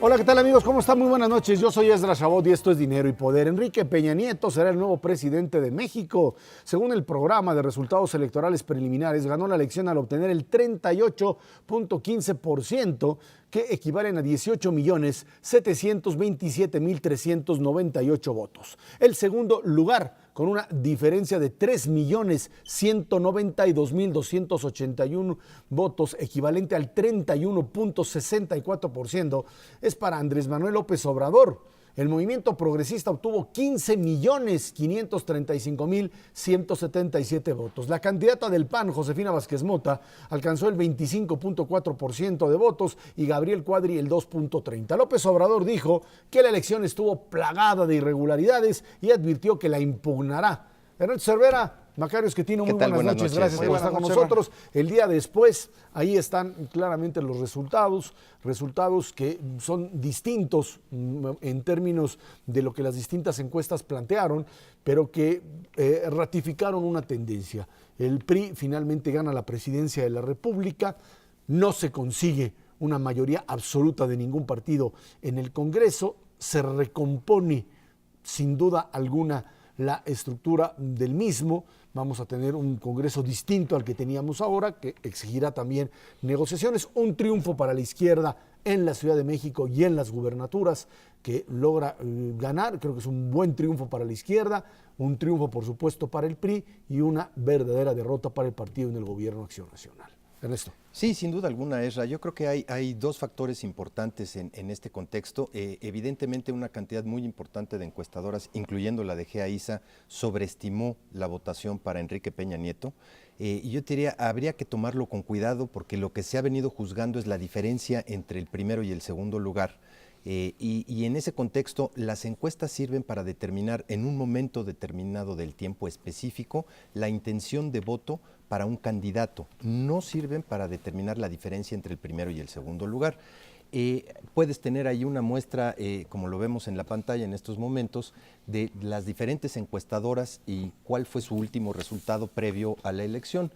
Hola, ¿qué tal amigos? ¿Cómo están? Muy buenas noches. Yo soy Esdras Chabot y esto es Dinero y Poder. Enrique Peña Nieto será el nuevo presidente de México. Según el programa de resultados electorales preliminares, ganó la elección al obtener el 38.15%, que equivalen a 18.727.398 votos. El segundo lugar, con una diferencia de 3.192.281 votos, equivalente al 31.64%, es para Andrés Manuel López Obrador. El movimiento progresista obtuvo 15.535.177 votos. La candidata del PAN, Josefina Vázquez Mota, alcanzó el 25.4% de votos y Gabriel Cuadri el 2.30%. López Obrador dijo que la elección estuvo plagada de irregularidades y advirtió que la impugnará. Ernesto Cervera, Macario Esquetino, muy buenas noches. Gracias por estar con nosotros. El día después, ahí están claramente los resultados que son distintos en términos de lo que las distintas encuestas plantearon, pero que ratificaron una tendencia. El PRI finalmente gana la presidencia de la República, no se consigue una mayoría absoluta de ningún partido en el Congreso, se recompone sin duda alguna la estructura del mismo. Vamos a tener un Congreso distinto al que teníamos ahora, que exigirá también negociaciones. Un triunfo para la izquierda en la Ciudad de México y en las gubernaturas, que logra ganar. Creo que es un buen triunfo para la izquierda, un triunfo, por supuesto, para el PRI y una verdadera derrota para el partido en el gobierno Acción Nacional. Ernesto. Sí, sin duda alguna, Esra. Yo creo que hay dos factores importantes en este contexto. Evidentemente, una cantidad muy importante de encuestadoras, incluyendo la de GEA-ISA, sobreestimó la votación para Enrique Peña Nieto. Y yo te diría, habría que tomarlo con cuidado porque lo que se ha venido juzgando es la diferencia entre el primero y el segundo lugar. Y en ese contexto, las encuestas sirven para determinar en un momento determinado del tiempo específico la intención de voto para un candidato. No sirven para determinar la diferencia entre el primero y el segundo lugar. Puedes tener ahí una muestra, como lo vemos en la pantalla en estos momentos, de las diferentes encuestadoras y cuál fue su último resultado previo a la elección.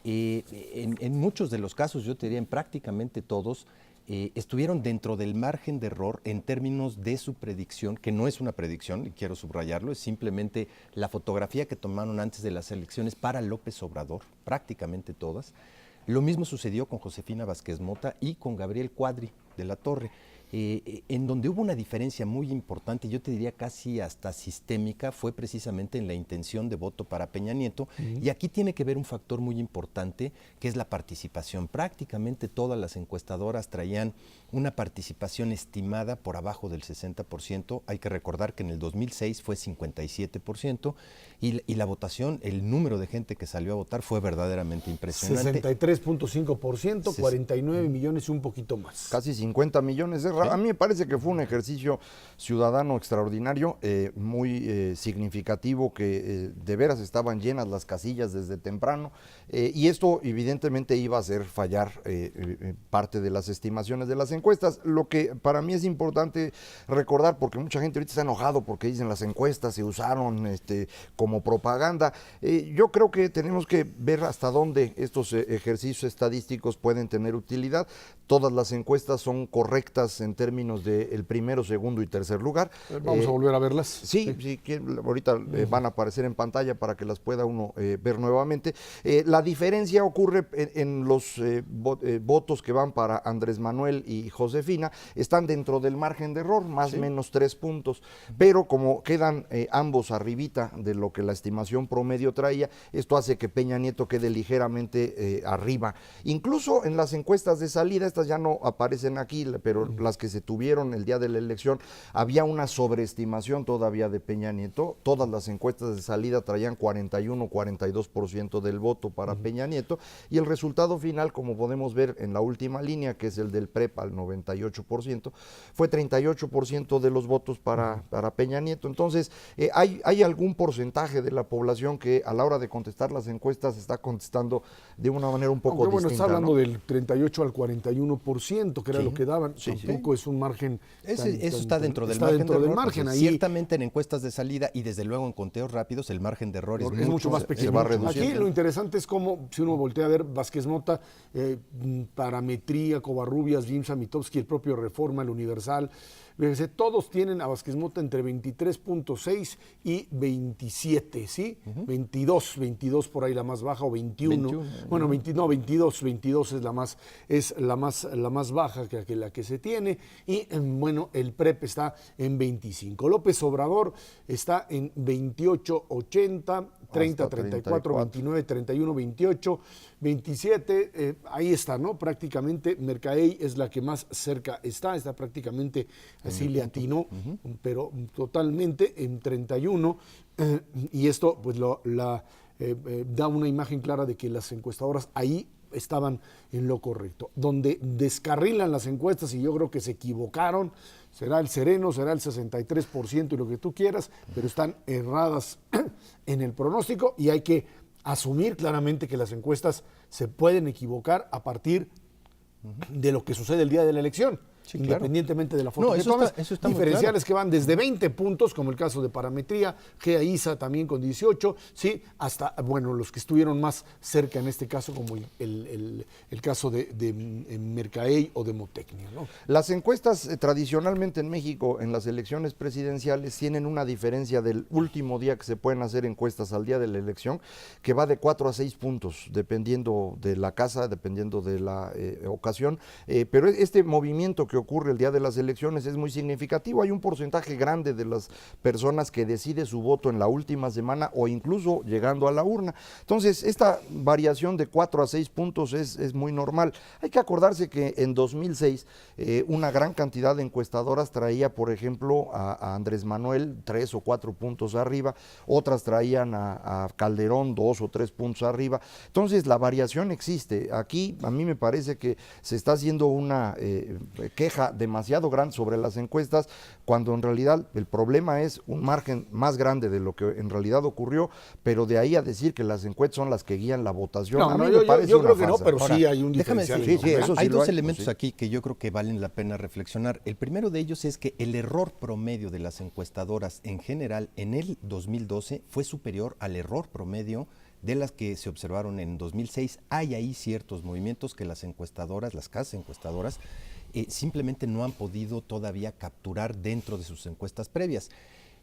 En muchos de los casos, yo te diría en prácticamente todos, estuvieron dentro del margen de error en términos de su predicción, que no es una predicción, y quiero subrayarlo, es simplemente la fotografía que tomaron antes de las elecciones para López Obrador, prácticamente todas. Lo mismo sucedió con Josefina Vázquez Mota y con Gabriel Cuadri de la Torre. En donde hubo una diferencia muy importante, yo te diría casi hasta sistémica, fue precisamente en la intención de voto para Peña Nieto. Y aquí tiene que ver un factor muy importante, que es la participación. Prácticamente todas las encuestadoras traían una participación estimada por abajo del 60%. Hay que recordar que en el 2006 fue 57%, y la votación, el número de gente que salió a votar fue verdaderamente impresionante. 63.5%, 49 millones y un poquito más. Casi 50 millones de... A mí me parece que fue un ejercicio ciudadano extraordinario, muy significativo, que de veras estaban llenas las casillas desde temprano, y esto evidentemente iba a hacer fallar parte de las estimaciones de las encuestas. Lo que para mí es importante recordar, porque mucha gente ahorita está enojado porque dicen las encuestas se usaron como propaganda. Yo creo que tenemos que ver hasta dónde estos ejercicios estadísticos pueden tener utilidad. Todas las encuestas son correctas en términos del primero, segundo y tercer lugar. Vamos a volver a verlas. Sí, ahorita van a aparecer en pantalla para que las pueda uno ver nuevamente. La diferencia ocurre en los votos que van para Andrés Manuel y Josefina, están dentro del margen de error, más o menos 3 puntos, pero como quedan ambos arribita de lo que la estimación promedio traía, esto hace que Peña Nieto quede ligeramente arriba. Incluso en las encuestas de salida, estas ya no aparecen aquí, pero las que se tuvieron el día de la elección, había una sobreestimación todavía de Peña Nieto. Todas las encuestas de salida traían 41-42% del voto para Peña Nieto, y el resultado final, como podemos ver en la última línea, que es el del PREP al 98%, fue 38% de los votos para Peña Nieto. Entonces, hay algún porcentaje de la población que a la hora de contestar las encuestas está contestando de una manera un poco distinta. Está hablando del 38 al 41%, que era lo que daban. Sí, Tampoco 25 es un margen. Eso está dentro del margen de error. margen. Ahí, ciertamente en encuestas de salida y desde luego en conteos rápidos el margen de error es mucho más pequeño. Se va reduciendo. Aquí lo interesante es cómo, si uno voltea a ver Vázquez Mota, Parametría, Covarrubias, Jimsa, Mitofsky, el propio Reforma, el Universal, fíjense, todos tienen a Vázquez Mota entre 23.6 y 27, ¿sí? 22 por ahí la más baja, o 21. Bueno, 22 es la más baja que la que se tiene, y bueno, el PREP está en 25. López Obrador está en 28, 80, 30, 34, 29, 31, 28, 27, ahí está, ¿no? Prácticamente Mercaey es la que más cerca está prácticamente, así le atinó, pero totalmente en 31, y esto pues da una imagen clara de que las encuestadoras ahí estaban en lo correcto. Donde descarrilan las encuestas, y yo creo que se equivocaron, será el sereno, será el 63% y lo que tú quieras, pero están erradas en el pronóstico, y hay que asumir claramente que las encuestas se pueden equivocar a partir de lo que sucede el día de la elección. Sí, independientemente de la foto que tomes, diferenciales que van desde 20 puntos, como el caso de Parametría, GEA-ISA también con 18, ¿sí? Hasta, bueno, los que estuvieron más cerca en este caso, como el caso de Mercaey o de Motecnia, ¿no? Las encuestas tradicionalmente en México, en las elecciones presidenciales, tienen una diferencia del último día que se pueden hacer encuestas al día de la elección, que va de 4 a 6 puntos, dependiendo de la casa, dependiendo de la ocasión, pero este movimiento que ocurre el día de las elecciones es muy significativo. Hay un porcentaje grande de las personas que decide su voto en la última semana o incluso llegando a la urna. Entonces, esta variación de 4 a 6 puntos es muy normal. Hay que acordarse que en 2006 una gran cantidad de encuestadoras traía, por ejemplo, a Andrés Manuel 3 o 4 puntos arriba, otras traían a Calderón 2 o 3 puntos arriba. Entonces, la variación existe. Aquí, a mí me parece que se está haciendo una queja demasiado grande sobre las encuestas, cuando en realidad el problema es un margen más grande de lo que en realidad ocurrió, pero de ahí a decir que las encuestas son las que guían la votación, a mí me parece yo creo que farsa. no, pero sí hay un diferencial. Hay dos elementos aquí que yo creo que valen la pena reflexionar. El primero de ellos es que el error promedio de las encuestadoras en general en el 2012 fue superior al error promedio de las que se observaron en 2006. Hay ahí ciertos movimientos que las encuestadoras, las casas encuestadoras, simplemente no han podido todavía capturar dentro de sus encuestas previas.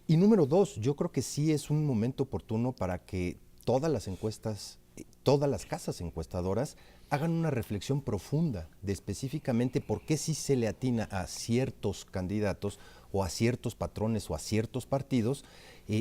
Y número dos, yo creo que sí es un momento oportuno para que todas las encuestas, todas las casas encuestadoras hagan una reflexión profunda de específicamente por qué sí se le atina a ciertos candidatos o a ciertos patrones o a ciertos partidos,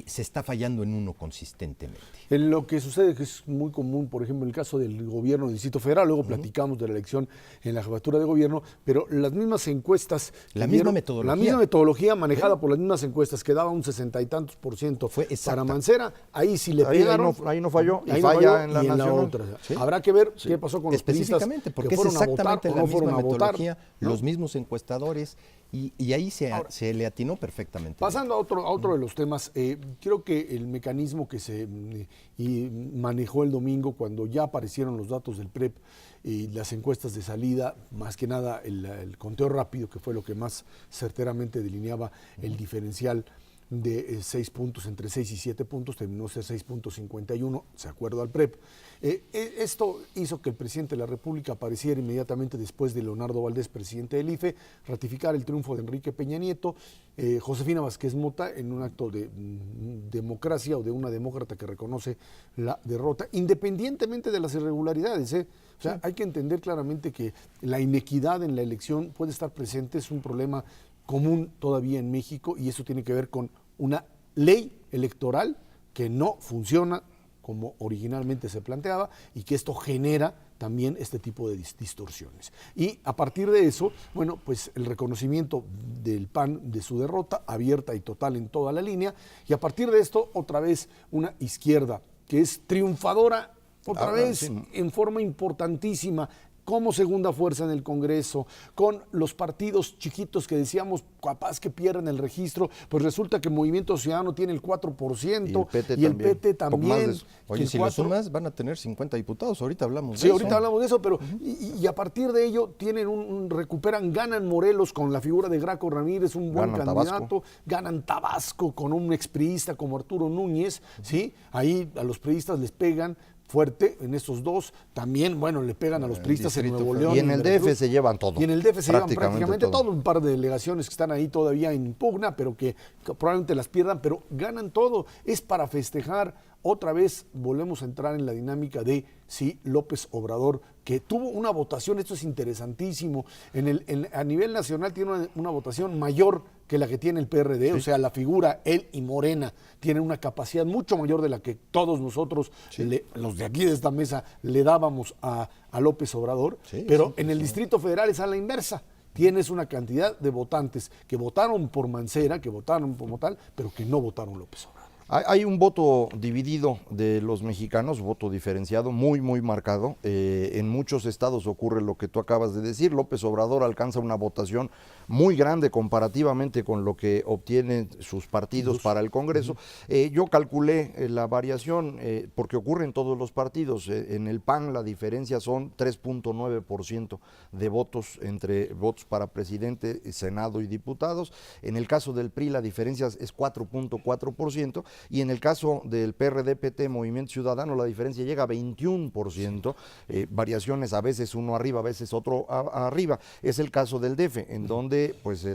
se está fallando en uno consistentemente. En lo que sucede, que es muy común, por ejemplo, en el caso del gobierno del Distrito Federal, luego platicamos de la elección en la jefatura de gobierno, pero las mismas encuestas... La misma metodología manejada por las mismas encuestas, que daba un 60 y tantos % fue exacta. Para Mancera, ahí sí le pegaron. Ahí no falló, y falla en la y nacional. En la otra. ¿Sí? Habrá que ver qué pasó con los periodistas porque que fueron es exactamente a votar, la misma metodología, ¿no? Los mismos encuestadores, y ahí se le atinó perfectamente. Pasando a otro de los temas, creo que el mecanismo que se manejó el domingo, cuando ya aparecieron los datos del PREP y las encuestas de salida, más que nada el conteo rápido, que fue lo que más certeramente delineaba el diferencial de 6 puntos, entre 6 y 7 puntos, terminó ser 6.51, de acuerdo al PREP. Esto hizo que el presidente de la República apareciera inmediatamente después de Leonardo Valdés, presidente del IFE, ratificar el triunfo de Enrique Peña Nieto, Josefina Vázquez Mota, en un acto de democracia o de una demócrata que reconoce la derrota, independientemente de las irregularidades. O sea, hay que entender claramente que la inequidad en la elección puede estar presente, es un problema común todavía en México, y eso tiene que ver con una ley electoral que no funciona como originalmente se planteaba, y que esto genera también este tipo de distorsiones. Y a partir de eso, bueno, pues el reconocimiento del PAN de su derrota, abierta y total en toda la línea, y a partir de esto otra vez una izquierda que es triunfadora otra vez en forma importantísima como segunda fuerza en el Congreso, con los partidos chiquitos que decíamos capaz que pierden el registro, pues resulta que Movimiento Ciudadano tiene el 4% y el PT también. Oye, si lo sumas van a tener 50 diputados, ahorita hablamos de eso. Sí, ahorita hablamos de eso, pero y a partir de ello tienen ganan Morelos con la figura de Graco Ramírez, un buen candidato, ganan Tabasco con un expriista como Arturo Núñez, ¿sí? Ahí a los priistas les pegan fuerte en estos dos, también, bueno, le pegan a los priistas en Nuevo León. Y en el DF se llevan todo. Y en el DF se llevan prácticamente todo, un par de delegaciones que están ahí todavía en pugna, pero que probablemente las pierdan, pero ganan todo. Es para festejar. Otra vez volvemos a entrar en la dinámica de sí, López Obrador, que tuvo una votación, esto es interesantísimo, a nivel nacional tiene una votación mayor que la que tiene el PRD, sí. O sea, la figura, él y Morena, tienen una capacidad mucho mayor de la que todos nosotros, sí. Los de aquí de esta mesa, le dábamos a López Obrador, sí, pero en el Distrito Federal es a la inversa. Tienes una cantidad de votantes que votaron por Mancera, que votaron como tal, pero que no votaron López Obrador. Hay un voto dividido de los mexicanos, voto diferenciado, muy, muy marcado. En muchos estados ocurre lo que tú acabas de decir. López Obrador alcanza una votación muy grande comparativamente con lo que obtienen sus partidos para el Congreso. Yo calculé la variación, porque ocurre en todos los partidos. En el PAN la diferencia son 3.9% de votos entre votos para presidente, Senado y diputados. En el caso del PRI la diferencia es 4.4%. Y en el caso del PRD, PT, Movimiento Ciudadano, la diferencia llega a 21%, variaciones a veces uno arriba, a veces otro arriba. Es el caso del DF, en donde pues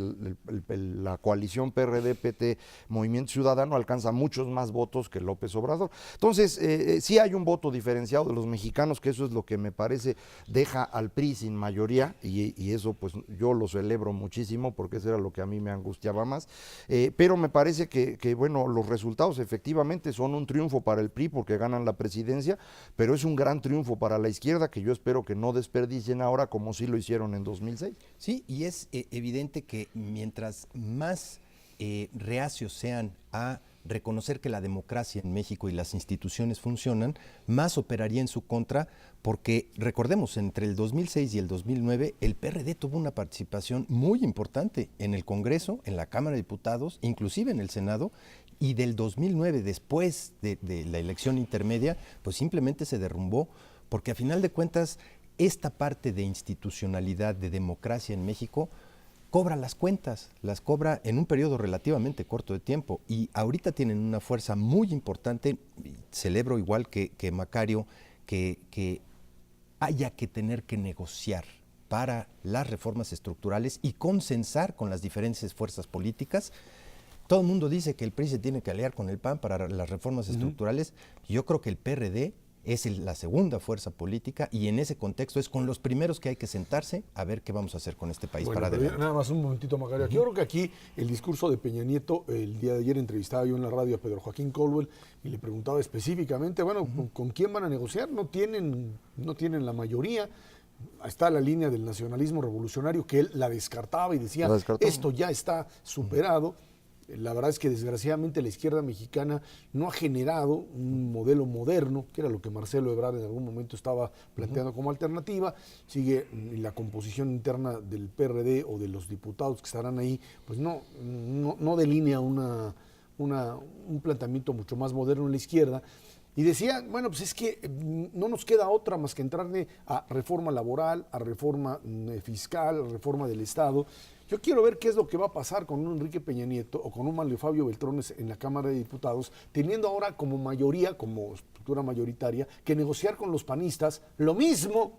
la coalición PRD, PT, Movimiento Ciudadano alcanza muchos más votos que López Obrador. Entonces, sí hay un voto diferenciado de los mexicanos, que eso es lo que me parece deja al PRI sin mayoría, y eso pues yo lo celebro muchísimo, porque eso era lo que a mí me angustiaba más, pero me parece que bueno, los resultados efectivamente son un triunfo para el PRI porque ganan la presidencia, pero es un gran triunfo para la izquierda que yo espero que no desperdicien ahora como sí lo hicieron en 2006. Sí, y es evidente que mientras más reacios sean a reconocer que la democracia en México y las instituciones funcionan, más operaría en su contra, porque recordemos, entre el 2006 y el 2009, el PRD tuvo una participación muy importante en el Congreso, en la Cámara de Diputados, inclusive en el Senado, y del 2009, después de la elección intermedia, pues simplemente se derrumbó, porque a final de cuentas, esta parte de institucionalidad, de democracia en México, cobra las cuentas, las cobra en un periodo relativamente corto de tiempo, y ahorita tienen una fuerza muy importante. Celebro igual que Macario, que haya que tener que negociar para las reformas estructurales y consensar con las diferentes fuerzas políticas. Todo el mundo dice que el PRI se tiene que aliar con el PAN para las reformas estructurales. Yo creo que el PRD es la segunda fuerza política, y en ese contexto es con los primeros que hay que sentarse a ver qué vamos a hacer con este país para adelante. Nada más un momentito, Macario. Yo creo que aquí el discurso de Peña Nieto, el día de ayer entrevistaba yo en la radio a Pedro Joaquín Caldwell y le preguntaba específicamente, bueno, ¿con quién van a negociar? No tienen la mayoría. Está la línea del nacionalismo revolucionario, que él la descartaba y decía, esto ya está superado. La verdad es que desgraciadamente la izquierda mexicana no ha generado un modelo moderno, que era lo que Marcelo Ebrard en algún momento estaba planteando como alternativa. Sigue la composición interna del PRD o de los diputados que estarán ahí, pues no delinea un planteamiento mucho más moderno en la izquierda. Y decía, bueno, pues es que no nos queda otra más que entrarle a reforma laboral, a reforma fiscal, a reforma del Estado. Yo quiero ver qué es lo que va a pasar con un Enrique Peña Nieto o con un Manlio Fabio Beltrones en la Cámara de Diputados, teniendo ahora como mayoría, como estructura mayoritaria, que negociar con los panistas lo mismo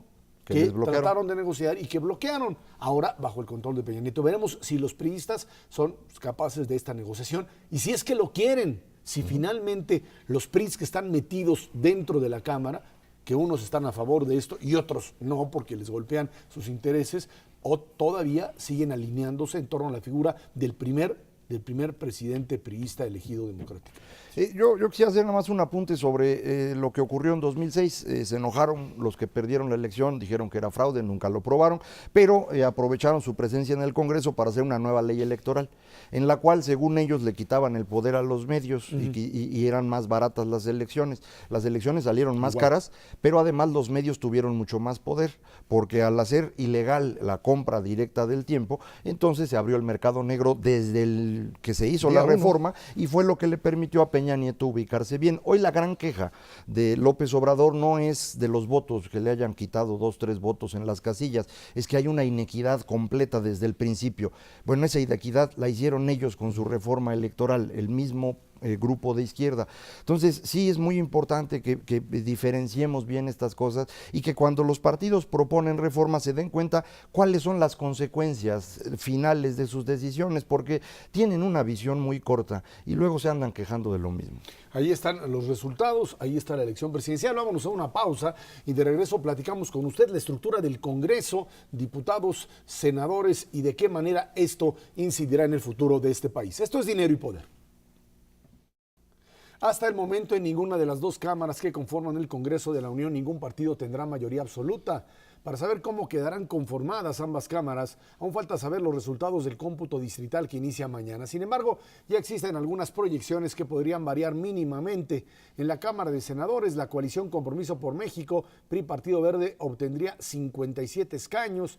que trataron de negociar y que bloquearon, ahora bajo el control de Peña Nieto. Veremos si los priistas son capaces de esta negociación y si es que lo quieren, si finalmente los PRIs que están metidos dentro de la Cámara, que unos están a favor de esto y otros no porque les golpean sus intereses, o todavía siguen alineándose en torno a la figura del primer presidente priista elegido democráticamente. Yo quisiera hacer nada más un apunte sobre lo que ocurrió en 2006. Se enojaron los que perdieron la elección, dijeron que era fraude, nunca lo probaron, pero aprovecharon su presencia en el Congreso para hacer una nueva ley electoral, en la cual, según ellos, le quitaban el poder a los medios y eran más baratas las elecciones. Las elecciones salieron más caras, pero además los medios tuvieron mucho más poder, porque al hacer ilegal la compra directa del tiempo, entonces se abrió el mercado negro desde el que se hizo la reforma y fue lo que le permitió a Peña Nieto ubicarse bien. Hoy la gran queja de López Obrador no es de los votos, que le hayan quitado 2, 3 votos en las casillas, es que hay una inequidad completa desde el principio. Bueno, esa inequidad la hicieron ellos con su reforma electoral, el mismo grupo de izquierda. Entonces, sí es muy importante que diferenciemos bien estas cosas y que cuando los partidos proponen reformas se den cuenta cuáles son las consecuencias finales de sus decisiones, porque tienen una visión muy corta y luego se andan quejando de lo mismo. Ahí están los resultados, ahí está la elección presidencial. Vámonos a una pausa y de regreso platicamos con usted la estructura del Congreso, diputados, senadores y de qué manera esto incidirá en el futuro de este país. Esto es Dinero y Poder. Hasta el momento, en ninguna de las dos cámaras que conforman el Congreso de la Unión, ningún partido tendrá mayoría absoluta. Para saber cómo quedarán conformadas ambas cámaras, aún falta saber los resultados del cómputo distrital que inicia mañana. Sin embargo, ya existen algunas proyecciones que podrían variar mínimamente. En la Cámara de Senadores, la coalición Compromiso por México, PRI Partido Verde, obtendría 57 escaños,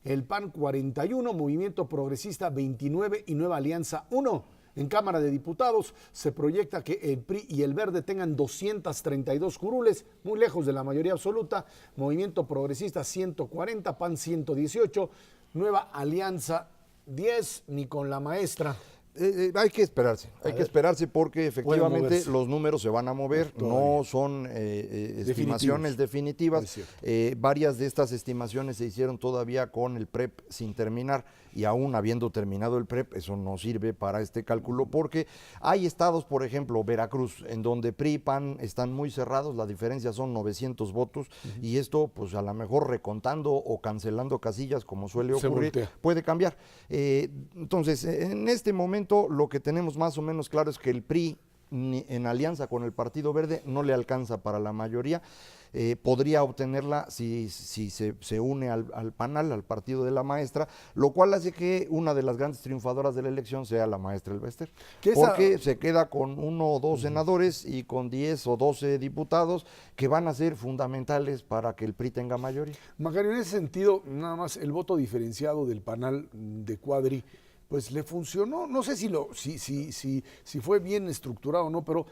el PAN 41, Movimiento Progresista 29 y Nueva Alianza 1. En Cámara de Diputados se proyecta que el PRI y el Verde tengan 232 curules, muy lejos de la mayoría absoluta. Movimiento Progresista 140, PAN 118, Nueva Alianza 10, ni con la maestra. Hay que esperarse porque efectivamente los números se van a mover, no son estimaciones definitivas. Varias de estas estimaciones se hicieron todavía con el PREP sin terminar y aún habiendo terminado el PREP, eso no sirve para este cálculo porque hay estados, por ejemplo, Veracruz, en donde PRI y PAN están muy cerrados, la diferencia son 900 votos y esto pues a lo mejor recontando o cancelando casillas como suele ocurrir, puede cambiar. Entonces, en este momento lo que tenemos más o menos claro es que el PRI en alianza con el Partido Verde no le alcanza para la mayoría. Podría obtenerla si se une al PANAL, al partido de la maestra, lo cual hace que una de las grandes triunfadoras de la elección sea la maestra Elvester, porque se queda con 1 o 2 senadores y con 10 o 12 diputados que van a ser fundamentales para que el PRI tenga mayoría. Macario, en ese sentido, nada más el voto diferenciado del PANAL de Cuadri, pues le funcionó, no sé si fue bien estructurado o no, pero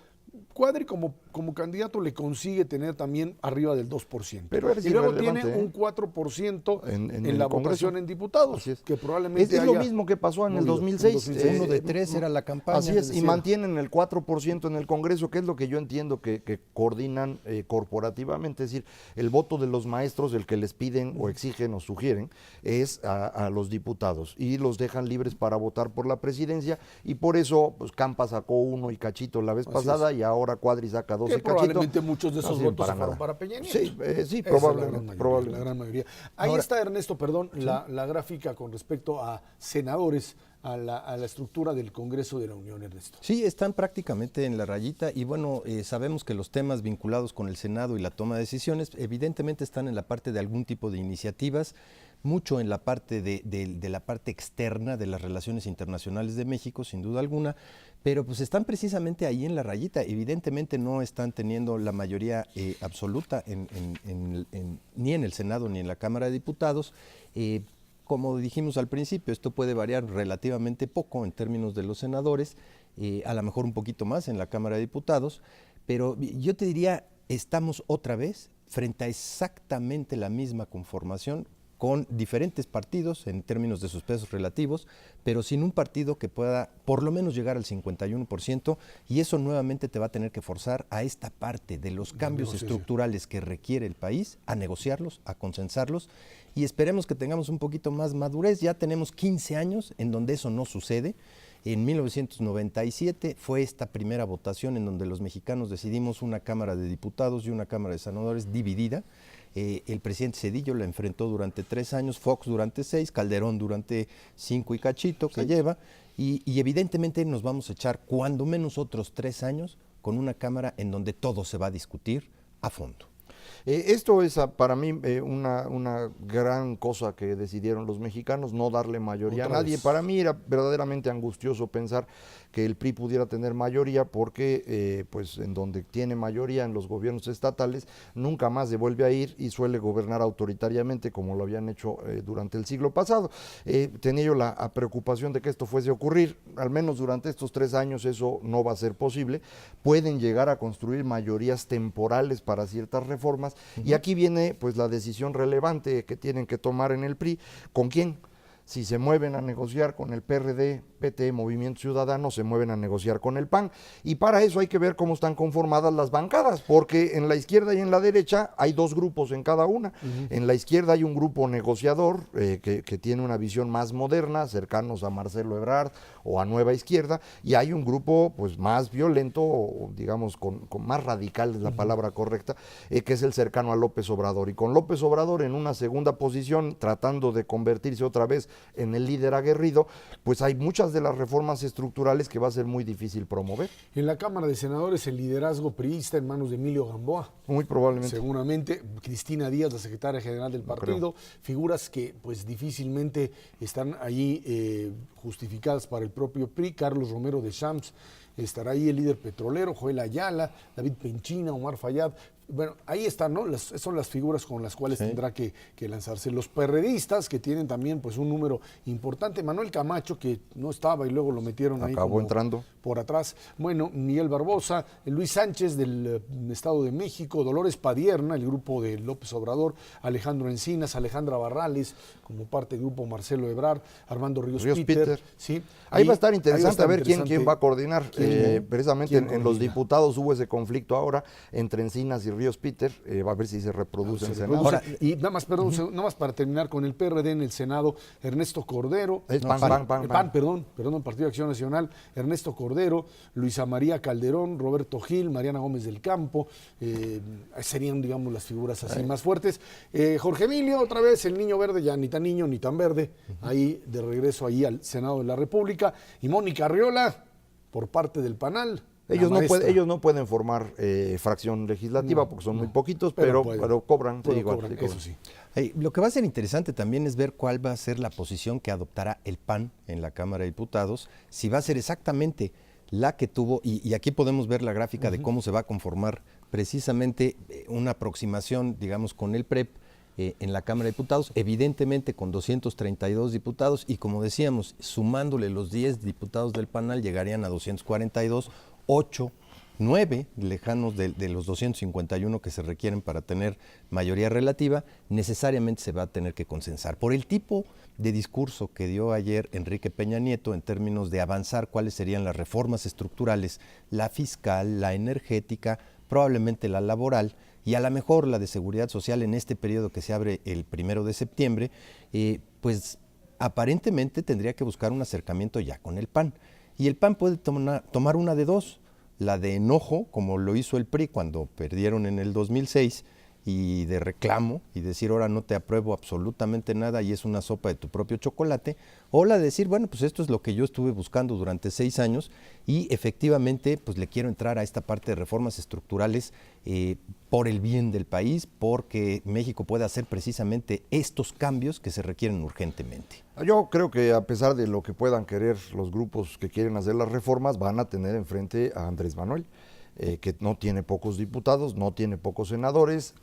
Cuadri como candidato le consigue tener también arriba del 2%. Pero y luego tiene un 4% en la votación en diputados, que probablemente es lo mismo que pasó en el 2006. 1 de 3 era la campaña. Así es, y mantienen el 4% en el Congreso, que es lo que yo entiendo que coordinan corporativamente. Es decir, el voto de los maestros, el que les piden o exigen o sugieren, es a los diputados y los dejan libres para votar por la presidencia y por eso pues Campa sacó 1 y cachito la vez pasada y ahora Cuadri saca 2 y cachito. Probablemente muchos de esos votos se fueron para Peña Nieto. Sí, probablemente. La gran mayoría. Ahí ahora, está, Ernesto, la gráfica con respecto a senadores, a la estructura del Congreso de la Unión, Ernesto. Sí, están prácticamente en la rayita y bueno, sabemos que los temas vinculados con el Senado y la toma de decisiones evidentemente están en la parte de algún tipo de iniciativas, mucho en la parte de la parte externa de las relaciones internacionales de México, sin duda alguna, pero pues están precisamente ahí en la rayita. Evidentemente no están teniendo la mayoría absoluta ni en el Senado ni en la Cámara de Diputados. Como dijimos al principio, esto puede variar relativamente poco en términos de los senadores, a lo mejor un poquito más en la Cámara de Diputados, pero yo te diría, estamos otra vez frente a exactamente la misma conformación con diferentes partidos en términos de sus pesos relativos, pero sin un partido que pueda por lo menos llegar al 51%, y eso nuevamente te va a tener que forzar a esta parte de los cambios estructurales que requiere el país, a negociarlos, a consensarlos, y esperemos que tengamos un poquito más madurez. Ya tenemos 15 años en donde eso no sucede, En 1997 fue esta primera votación en donde los mexicanos decidimos una Cámara de Diputados y una Cámara de Senadores dividida. El presidente Zedillo la enfrentó durante 3 años, Fox durante 6, Calderón durante 5 y cachito que lleva, y evidentemente nos vamos a echar cuando menos otros 3 años con una Cámara en donde todo se va a discutir a fondo. Esto es para mí una gran cosa que decidieron los mexicanos, no darle mayoría a nadie. Para mí era verdaderamente angustioso pensar que el PRI pudiera tener mayoría porque pues en donde tiene mayoría en los gobiernos estatales nunca más se vuelve a ir y suele gobernar autoritariamente como lo habían hecho durante el siglo pasado. Tenía yo la preocupación de que esto fuese a ocurrir, al menos durante estos 3 años eso no va a ser posible. Pueden llegar a construir mayorías temporales para ciertas reformas. Y aquí viene pues la decisión relevante que tienen que tomar en el PRI, ¿con quién? Si se mueven a negociar con el PRD, PT, Movimiento Ciudadano, se mueven a negociar con el PAN, y para eso hay que ver cómo están conformadas las bancadas, porque en la izquierda y en la derecha hay 2 grupos en cada una. En la izquierda hay un grupo negociador que tiene una visión más moderna, cercanos a Marcelo Ebrard o a Nueva Izquierda, y hay un grupo pues más violento, o digamos con más radical es la palabra correcta, que es el cercano a López Obrador, y con López Obrador en una segunda posición, tratando de convertirse otra vez en el líder aguerrido, pues hay muchas de las reformas estructurales que va a ser muy difícil promover. En la Cámara de Senadores el liderazgo priista en manos de Emilio Gamboa. Muy probablemente. Seguramente. Cristina Díaz, la secretaria general del partido, figuras que pues difícilmente están ahí justificadas para el propio PRI. Carlos Romero de Champs, estará ahí el líder petrolero, Joel Ayala, David Penchina, Omar Fayad. Bueno, ahí están, ¿no? Son las figuras con las cuales tendrá que lanzarse. Los perredistas, que tienen también pues un número importante. Manuel Camacho, que no estaba y luego lo metieron ahí. Acabó entrando por atrás. Bueno, Miguel Barbosa, Luis Sánchez del Estado de México, Dolores Padierna, el grupo de López Obrador, Alejandro Encinas, Alejandra Barrales, como parte del grupo Marcelo Ebrard, Armando Ríos Peter. ¿Sí? Ahí va a estar interesante a ver quién va a coordinar. Precisamente en los diputados hubo ese conflicto ahora entre Encinas y Ríos Peter, va a ver si se reproduce en el Senado. Ahora, y nada más, perdón, nada más para terminar con el PRD en el Senado, Ernesto Cordero, perdón, Partido de Acción Nacional, Ernesto Cordero, Luisa María Calderón, Roberto Gil, Mariana Gómez del Campo, serían, digamos, las figuras así más fuertes. Jorge Emilio, otra vez, el niño verde, ya ni tan niño ni tan verde, ahí de regreso ahí al Senado de la República, y Mónica Arriola, por parte del PANAL. Ellos no pueden formar fracción legislativa porque son muy poquitos, pero cobran. Eso sí. Lo que va a ser interesante también es ver cuál va a ser la posición que adoptará el PAN en la Cámara de Diputados, si va a ser exactamente la que tuvo, y aquí podemos ver la gráfica de cómo se va a conformar precisamente una aproximación, digamos, con el PREP, en la Cámara de Diputados, evidentemente con 232 diputados, y como decíamos, sumándole los 10 diputados del PANAL llegarían a 242, 9 lejanos de los 251 que se requieren para tener mayoría relativa, necesariamente se va a tener que consensar. Por el tipo de discurso que dio ayer Enrique Peña Nieto en términos de avanzar cuáles serían las reformas estructurales, la fiscal, la energética, probablemente la laboral, y a lo mejor la de seguridad social en este periodo que se abre el 1 de septiembre, pues aparentemente tendría que buscar un acercamiento ya con el PAN. Y el PAN puede tomar una de dos, la de enojo, como lo hizo el PRI cuando perdieron en el 2006, y de reclamo, y decir ahora no te apruebo absolutamente nada y es una sopa de tu propio chocolate, o la de decir, bueno, pues esto es lo que yo estuve buscando durante 6 años y efectivamente pues le quiero entrar a esta parte de reformas estructurales por el bien del país, porque México puede hacer precisamente estos cambios que se requieren urgentemente. Yo creo que a pesar de lo que puedan querer los grupos que quieren hacer las reformas, van a tener enfrente a Andrés Manuel, que no tiene pocos diputados, no tiene pocos senadores,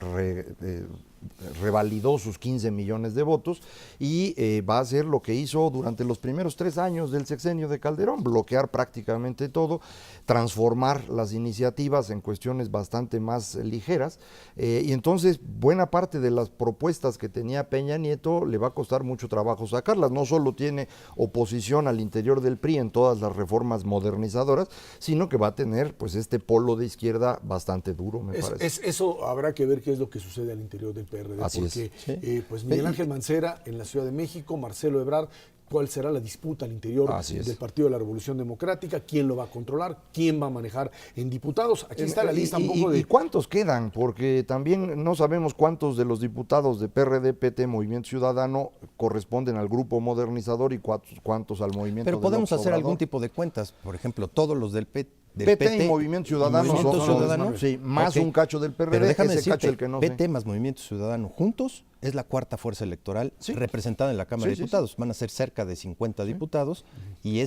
revalidó sus 15 millones de votos y va a hacer lo que hizo durante los primeros 3 años del sexenio de Calderón, bloquear prácticamente todo, transformar las iniciativas en cuestiones bastante más ligeras, y entonces buena parte de las propuestas que tenía Peña Nieto le va a costar mucho trabajo sacarlas. No solo tiene oposición al interior del PRI en todas las reformas modernizadoras, sino que va a tener pues este polo de izquierda bastante duro, me parece. Eso habrá que ver qué es lo que sucede al interior del PRI. PRD, Así es. porque pues Miguel Ángel Mancera en la Ciudad de México, Marcelo Ebrard, cuál será la disputa al interior del Partido de la Revolución Democrática, quién lo va a controlar, quién va a manejar en diputados. Aquí está la lista un poco de... ¿Y cuántos quedan? Porque también no sabemos cuántos de los diputados de PRD, PT, Movimiento Ciudadano corresponden al grupo modernizador y cuántos al movimiento. Pero podemos López hacer Obrador. algún tipo de cuentas. Por ejemplo, todos los del PT y Movimiento Ciudadano son sí, más un cacho del PRD, pero déjame ese decirte, cacho el que no PT sé. más Movimiento Ciudadano juntos es la cuarta fuerza electoral representada en la Cámara de Diputados. Van a ser cerca de 50 diputados y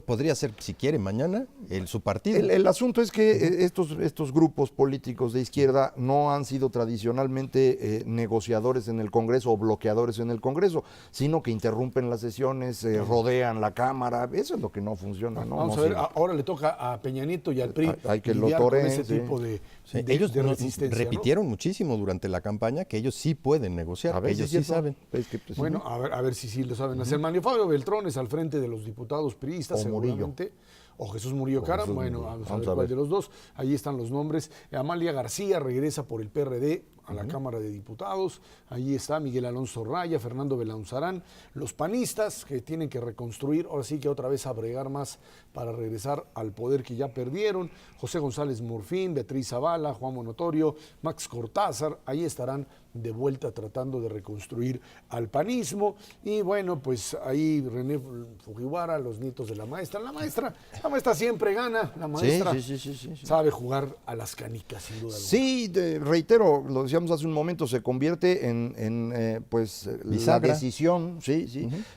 podría ser, si quiere, mañana su partido. El asunto es que estos grupos políticos de izquierda no han sido tradicionalmente negociadores en el Congreso o bloqueadores en el Congreso, sino que interrumpen las sesiones, rodean la Cámara. Eso es lo que no funciona. ¿No? Vamos a ver, ahora le toca a Peña Nieto y al PRI hay que lidiar lo toreen, con ese tipo de ellos resistencia, repitieron muchísimo durante la campaña que ellos sí pueden negociar, A ver, ellos si es sí cierto. saben. Es que, pues, Bueno, a ver si sí lo saben hacer. Manuel Fabio Beltrón es al frente de los diputados priistas, O Murillo. seguramente. O Jesús Murillo Cara, Jesús bueno, Murillo. vamos a ver cuál de los dos. Ahí están los nombres. Amalia García regresa por el PRD a la Cámara de Diputados. Ahí está Miguel Alonso Raya, Fernando Belaunzarán. Los panistas que tienen que reconstruir, ahora sí que otra vez abregar más para regresar al poder que ya perdieron. José González Murfín, Beatriz Zavala, Juan Monotorio, Max Cortázar, ahí estarán de vuelta tratando de reconstruir al panismo. Y bueno, pues ahí René Fujiwara, los nietos de la maestra. La maestra siempre gana, la maestra sí. sabe jugar a las canicas, sin duda alguna. Sí, reitero, lo decíamos hace un momento, se convierte en pues la decisión,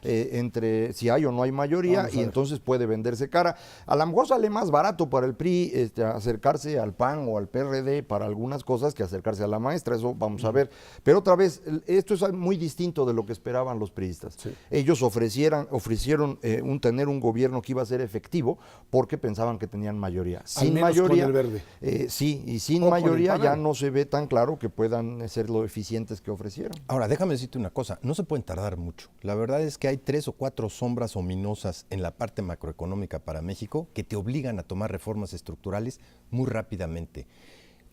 entre si hay o no hay mayoría, y entonces puede venderse cara. A lo mejor sale más barato para el PRI acercarse al PAN o al PRD para algunas cosas que acercarse a la maestra, eso vamos a ver. Pero otra vez, esto es muy distinto de lo que esperaban los priistas. Sí. Ellos ofrecieron tener un gobierno que iba a ser efectivo porque pensaban que tenían mayoría. Sin mayoría, con el verde. Y sin mayoría ya no se ve tan claro que puedan ser lo eficientes que ofrecieron. Ahora, déjame decirte una cosa, no se pueden tardar mucho. La verdad es que hay 3 o 4 sombras ominosas en la parte macroeconómica para México que te obligan a tomar reformas estructurales muy rápidamente.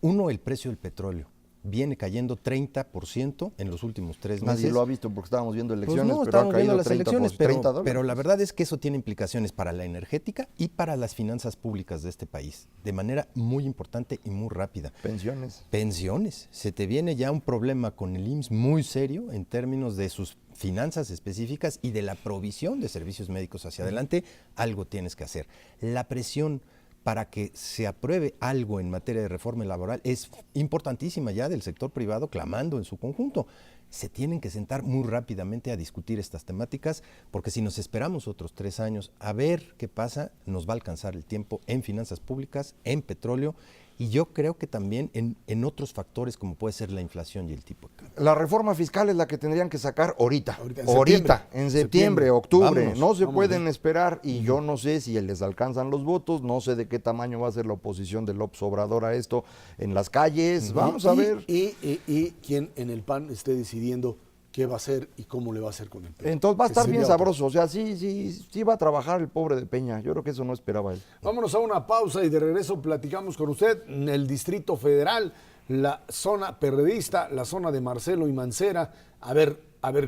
Uno, el precio del petróleo. Viene cayendo 30% en los últimos 3 meses. Nadie lo ha visto porque estábamos viendo elecciones, pues no, pero ha estábamos caído viendo las 30 elecciones, $30. pero la verdad es que eso tiene implicaciones para la energética y para las finanzas públicas de este país, de manera muy importante y muy rápida. Pensiones. Se te viene ya un problema con el IMSS muy serio en términos de sus finanzas específicas y de la provisión de servicios médicos hacia adelante. Algo tienes que hacer. La presión para que se apruebe algo en materia de reforma laboral es importantísima ya del sector privado clamando en su conjunto. Se tienen que sentar muy rápidamente a discutir estas temáticas, porque si nos esperamos otros 3 años a ver qué pasa, nos va a alcanzar el tiempo en finanzas públicas, en petróleo, y yo creo que también en otros factores como puede ser la inflación y el tipo de cambio. La reforma fiscal es la que tendrían que sacar ahorita, en septiembre, septiembre. octubre. Vámonos, no se pueden esperar y yo no sé si les alcanzan los votos, no sé de qué tamaño va a ser la oposición de López Obrador a esto en las calles. Vamos a ver. Y quién en el PAN esté decidiendo qué va a hacer y cómo le va a hacer con el PRI. Entonces va a estar bien sabroso, o sea, sí va a trabajar el pobre de Peña, yo creo que eso no esperaba él. Vámonos a una pausa y de regreso platicamos con usted en el Distrito Federal, la zona perredista, la zona de Marcelo y Mancera, a ver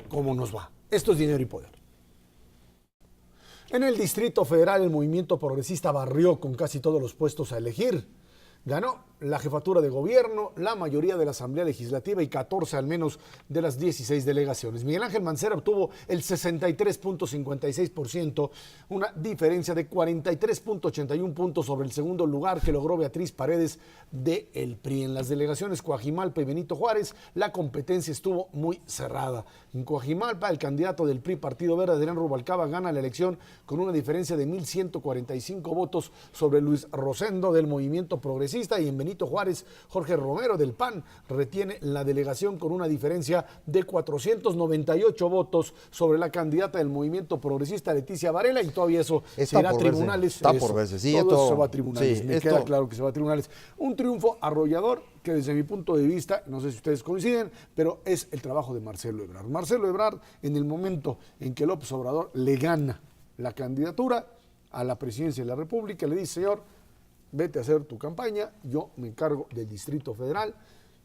cómo nos va. Esto es Dinero y Poder. En el Distrito Federal el movimiento progresista barrió con casi todos los puestos a elegir. Ganó la jefatura de gobierno, la mayoría de la Asamblea Legislativa y 14 al menos de las 16 delegaciones. Miguel Ángel Mancera obtuvo el 63.56%, una diferencia de 43.81 puntos sobre el segundo lugar que logró Beatriz Paredes de el PRI. En las delegaciones Coajimalpa y Benito Juárez, la competencia estuvo muy cerrada. En Coajimalpa, el candidato del PRI Partido Verde, Adrián Rubalcaba, gana la elección con una diferencia de 1,145 votos sobre Luis Rosendo del Movimiento Progresista, y en Benito Juárez, Jorge Romero del PAN retiene la delegación con una diferencia de 498 votos sobre la candidata del Movimiento Progresista, Leticia Varela, y todavía eso se irá a tribunales. Está por verse, sí. Todo eso se va a tribunales, sí, me queda claro que se va a tribunales. Un triunfo arrollador que desde mi punto de vista, no sé si ustedes coinciden, pero es el trabajo de Marcelo Ebrard. Marcelo Ebrard, en el momento en que López Obrador le gana la candidatura a la presidencia de la República, le dice: señor, vete a hacer tu campaña, yo me encargo del Distrito Federal,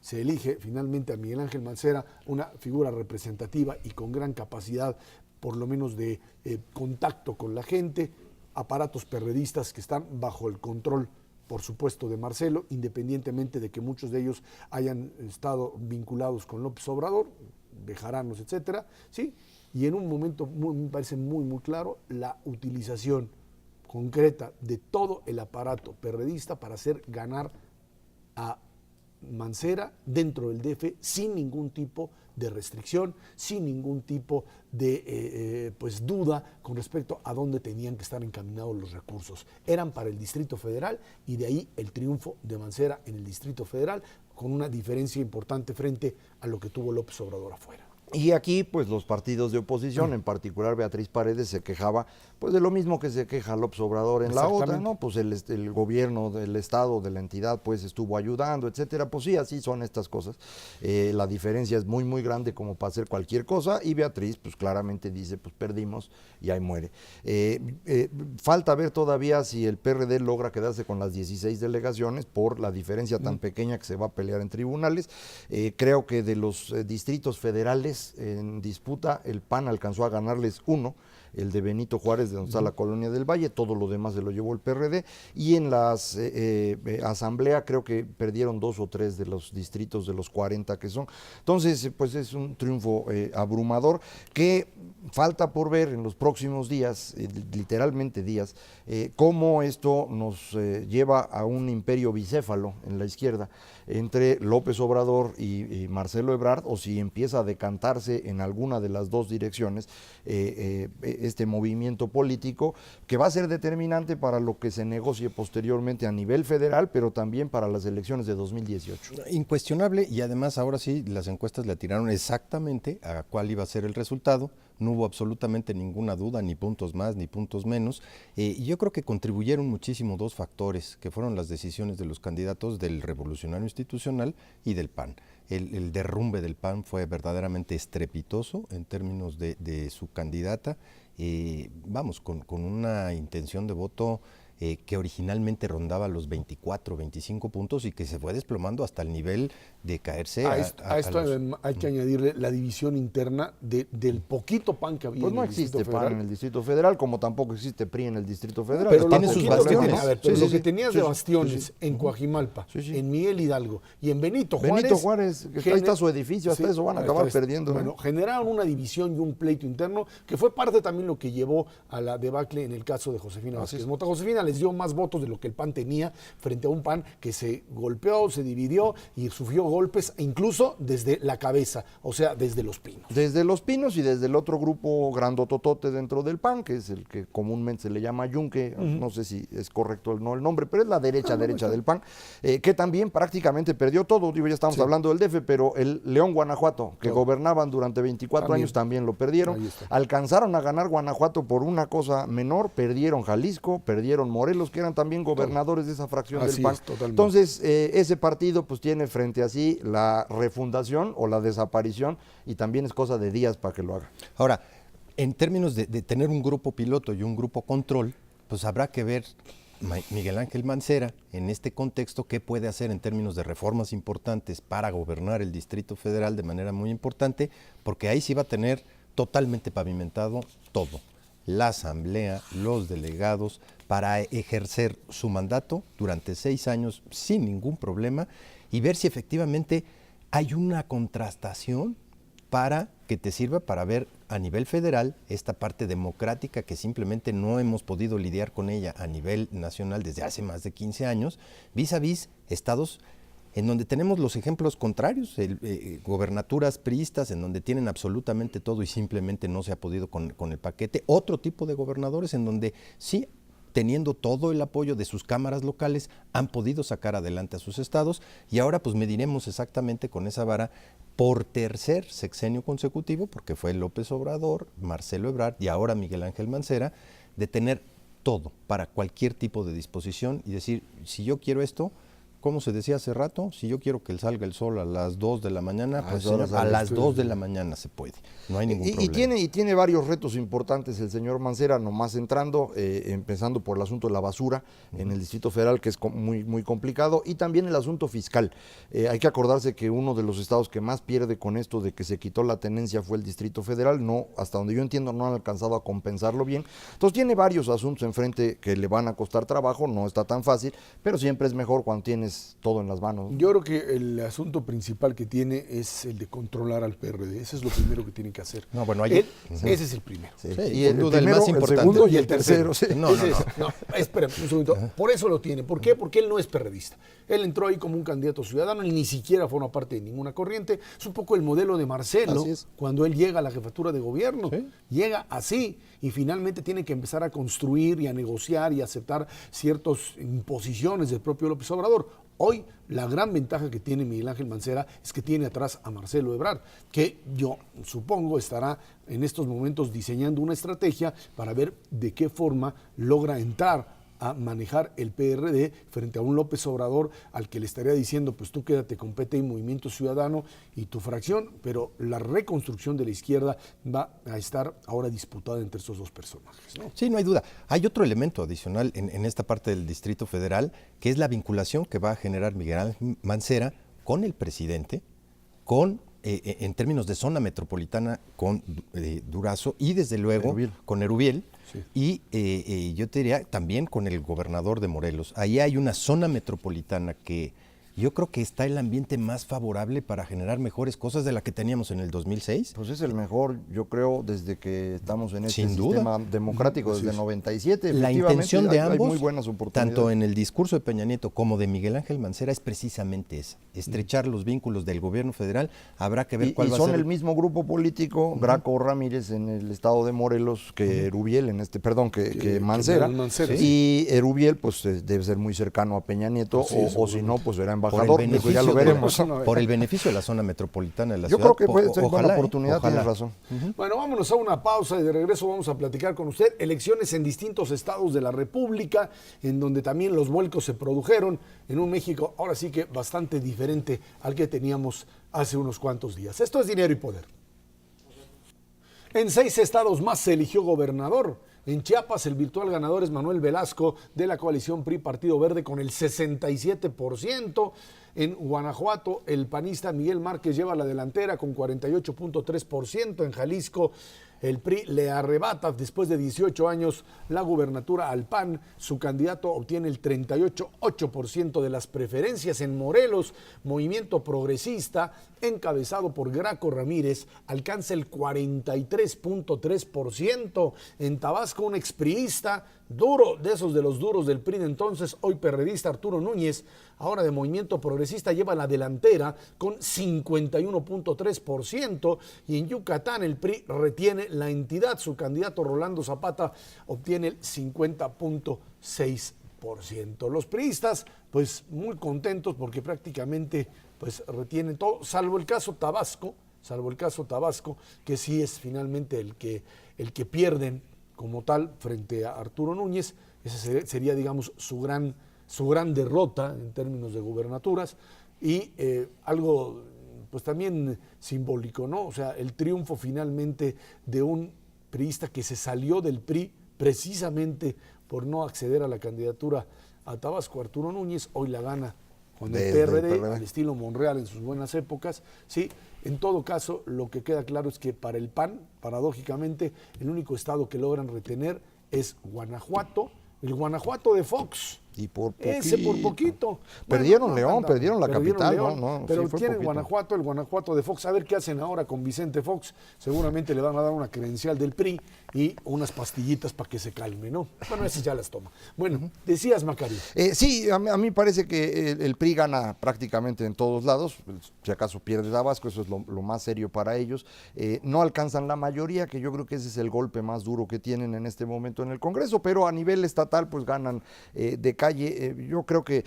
se elige finalmente a Miguel Ángel Mancera, una figura representativa y con gran capacidad, por lo menos de contacto con la gente, aparatos perredistas que están bajo el control, por supuesto, de Marcelo, independientemente de que muchos de ellos hayan estado vinculados con López Obrador, bejaranos, etcétera, ¿sí? Y en un momento me parece muy claro la utilización concreta de todo el aparato perredista para hacer ganar a Mancera dentro del DF sin ningún tipo de restricción, sin ningún tipo de pues duda con respecto a dónde tenían que estar encaminados los recursos. Eran para el Distrito Federal y de ahí el triunfo de Mancera en el Distrito Federal con una diferencia importante frente a lo que tuvo López Obrador afuera. Y aquí, pues los partidos de oposición, en particular Beatriz Paredes, se quejaba pues de lo mismo que se queja López Obrador en la otra, ¿no? Pues el gobierno del estado, de la entidad, pues estuvo ayudando, etcétera. Pues sí, así son estas cosas. La diferencia es muy grande como para hacer cualquier cosa, y Beatriz, pues claramente dice, pues perdimos y ahí muere. Falta ver todavía si el PRD logra quedarse con las 16 delegaciones por la diferencia tan pequeña que se va a pelear en tribunales. Creo que de los distritos federales en disputa, el PAN alcanzó a ganarles uno, el de Benito Juárez, de donde está la Colonia del Valle, todo lo demás se lo llevó el PRD, y en las asamblea creo que perdieron 2 o 3 de los distritos de los 40 que son. Entonces, pues es un triunfo abrumador que falta por ver en los próximos días, literalmente días, cómo esto nos lleva a un imperio bicéfalo en la izquierda entre López Obrador y Marcelo Ebrard, o si empieza a decantarse en alguna de las dos direcciones este movimiento político, que va a ser determinante para lo que se negocie posteriormente a nivel federal, pero también para las elecciones de 2018. Incuestionable, y además ahora sí las encuestas le atinaron exactamente a cuál iba a ser el resultado. No hubo absolutamente ninguna duda, ni puntos más, ni puntos menos. Y yo creo que contribuyeron muchísimo 2 factores, que fueron las decisiones de los candidatos del Revolucionario Institucional y del PAN. El derrumbe del PAN fue verdaderamente estrepitoso en términos de su candidata, con una intención de voto que originalmente rondaba los 24, 25 puntos y que se fue desplomando hasta el nivel de caerse a esto hay que añadirle la división interna del poquito PAN que había. Pues no existe PAN en el Distrito Federal, como tampoco existe PRI en el Distrito Federal. Pero tiene sus bastiones. Lo que tenías de bastiones en Coajimalpa, en Miguel Hidalgo y en Benito Juárez, ahí está su edificio, hasta eso van a acabar perdiendo. Bueno, generaron una división y un pleito interno que fue parte también lo que llevó a la debacle en el caso de Josefina Vázquez Mota. Josefina les dio más votos de lo que el PAN tenía frente a un PAN que se golpeó, se dividió y sufrió golpes incluso desde la cabeza, o sea, desde Los Pinos. Desde Los Pinos y desde el otro grupo grandototote dentro del PAN, que es el que comúnmente se le llama Yunque, no sé si es correcto o no el nombre, pero es la derecha del PAN, que también prácticamente perdió todo. Digo, ya estamos hablando del DF, pero el León, Guanajuato, que gobernaban durante 24 años, también lo perdieron. Alcanzaron a ganar Guanajuato por una cosa menor, perdieron Jalisco, perdieron Morelos, que eran también gobernadores de esa fracción del PAN. Entonces, ese partido pues tiene frente a sí la refundación o la desaparición, y también es cosa de días para que lo haga. Ahora, en términos de tener un grupo piloto y un grupo control, pues habrá que ver Miguel Ángel Mancera en este contexto qué puede hacer en términos de reformas importantes para gobernar el Distrito Federal de manera muy importante, porque ahí sí va a tener totalmente pavimentado todo. La asamblea, los delegados, para ejercer su mandato durante 6 años sin ningún problema y ver si efectivamente hay una contrastación para que te sirva para ver a nivel federal esta parte democrática que simplemente no hemos podido lidiar con ella a nivel nacional desde hace más de 15 años, vis a vis estados en donde tenemos los ejemplos contrarios, gobernaturas priistas en donde tienen absolutamente todo y simplemente no se ha podido con el paquete, otro tipo de gobernadores en donde sí, teniendo todo el apoyo de sus cámaras locales, han podido sacar adelante a sus estados, y ahora pues mediremos exactamente con esa vara por tercer sexenio consecutivo, porque fue López Obrador, Marcelo Ebrard y ahora Miguel Ángel Mancera, de tener todo para cualquier tipo de disposición y decir, si yo quiero esto, como se decía hace rato, si yo quiero que salga el sol a las 2 de la mañana, pues esa hora señor, a sale las usted. 2 de la mañana se puede, no hay ningún problema. Y tiene varios retos importantes el señor Mancera, nomás entrando, empezando por el asunto de la basura en el Distrito Federal, que es muy, muy complicado, y también el asunto fiscal. Hay que acordarse que uno de los estados que más pierde con esto de que se quitó la tenencia fue el Distrito Federal, no, hasta donde yo entiendo no han alcanzado a compensarlo bien. Entonces tiene varios asuntos enfrente que le van a costar trabajo, no está tan fácil, pero siempre es mejor cuando tienes todo en las manos. Yo creo que el asunto principal que tiene es el de controlar al PRD. Ese es lo primero que tiene que hacer. No, bueno, ahí- Ese es el primero. Sí. Sí, Y sin duda el más importante. segundo y el tercero. Sí. No, Ese es- no, espérame un segundo. Por eso lo tiene. ¿Por qué? Porque él no es perredista. Él entró ahí como un candidato ciudadano y ni siquiera forma parte de ninguna corriente. Es un poco el modelo de Marcelo Así es. cuando él llega a la jefatura de gobierno. Sí. Llega así y finalmente tiene que empezar a construir y a negociar y a aceptar ciertas imposiciones del propio López Obrador. Hoy la gran ventaja que tiene Miguel Ángel Mancera es que tiene atrás a Marcelo Ebrard, que yo supongo estará en estos momentos diseñando una estrategia para ver de qué forma logra entrar a manejar el PRD frente a un López Obrador al que le estaría diciendo, pues tú quédate con PT y Movimiento Ciudadano y tu fracción, pero la reconstrucción de la izquierda va a estar ahora disputada entre esos dos personajes, ¿no? Sí, no hay duda. Hay otro elemento adicional en esta parte del Distrito Federal, que es la vinculación que va a generar Miguel Ángel Mancera con el presidente, con en términos de zona metropolitana con Durazo y desde luego Erubiel. con Erubiel. Sí. Y yo te diría también con el gobernador de Morelos. Ahí hay una zona metropolitana que yo creo que está el ambiente más favorable para generar mejores cosas de la que teníamos en el 2006. Pues es el mejor, yo creo, desde que estamos en este Sin duda. sistema democrático, desde 97. La Efectivamente, intención de hay ambos, muy buenas oportunidades. tanto en el discurso de Peña Nieto como de Miguel Ángel Mancera, es precisamente esa, estrechar los vínculos del gobierno federal. Habrá que ver Y, cuál y va a son ser. el mismo grupo político, Graco Ramírez en el estado de Morelos, que Erubiel en este, perdón, que Mancera. Mancera, Y Erubiel, pues debe ser muy cercano a Peña Nieto, Sí, o si seguro. no, pues será por embajador. el Digo, beneficio ya lo de- veremos. por el beneficio de la zona metropolitana de la Yo ciudad. creo que puede ser buena Ojalá, oportunidad, ojalá. tienes razón. Bueno, vámonos a una pausa y de regreso vamos a platicar con usted. Elecciones en distintos estados de la República, en donde también los vuelcos se produjeron en un México ahora sí que bastante diferente al que teníamos hace unos cuantos días. Esto es Dinero y Poder. En 6 estados más se eligió gobernador. En Chiapas, el virtual ganador es Manuel Velasco de la coalición PRI-Partido Verde con el 67%. En Guanajuato, el panista Miguel Márquez lleva la delantera con 48.3%. En Jalisco, el PRI le arrebata después de 18 años la gubernatura al PAN. Su candidato obtiene el 38.8% de las preferencias. En Morelos, Movimiento Progresista, encabezado por Graco Ramírez, alcanza el 43.3%. En Tabasco, un expriista duro, de esos de los duros del PRI de entonces, hoy perredista, Arturo Núñez, ahora de Movimiento Progresista, lleva la delantera con 51.3%. Y en Yucatán, el PRI retiene la entidad. Su candidato Rolando Zapata obtiene el 50.6%. Los priistas, pues muy contentos porque prácticamente pues retienen todo, salvo el caso Tabasco, que sí es finalmente el que pierden como tal frente a Arturo Núñez. Ese sería, digamos, su gran derrota en términos de gubernaturas. Y algo pues también simbólico, ¿no? O sea, el triunfo finalmente de un priista que se salió del PRI precisamente por no acceder a la candidatura a Tabasco. Arturo Núñez hoy la gana con el Desde el PRD, PRD. al estilo Monreal en sus buenas épocas. Sí, en todo caso, lo que queda claro es que para el PAN, paradójicamente, el único estado que logran retener es Guanajuato, el Guanajuato de Fox. Y por Ese por poquito. Perdieron Bueno, León, tanta- perdieron la capital, León, ¿no? Pero Sí, fue tienen poquito. Guanajuato, el Guanajuato de Fox. A ver qué hacen ahora con Vicente Fox. Seguramente le van a dar una credencial del PRI y unas pastillitas para que se calme, ¿no? Bueno, esas ya las toma. Bueno, decías, Macario. Sí, a mí parece que el PRI gana prácticamente en todos lados, si acaso pierde Tabasco, eso es lo más serio para ellos. No alcanzan la mayoría, que yo creo que ese es el golpe más duro que tienen en este momento en el Congreso, pero a nivel estatal pues ganan de calle. Yo creo que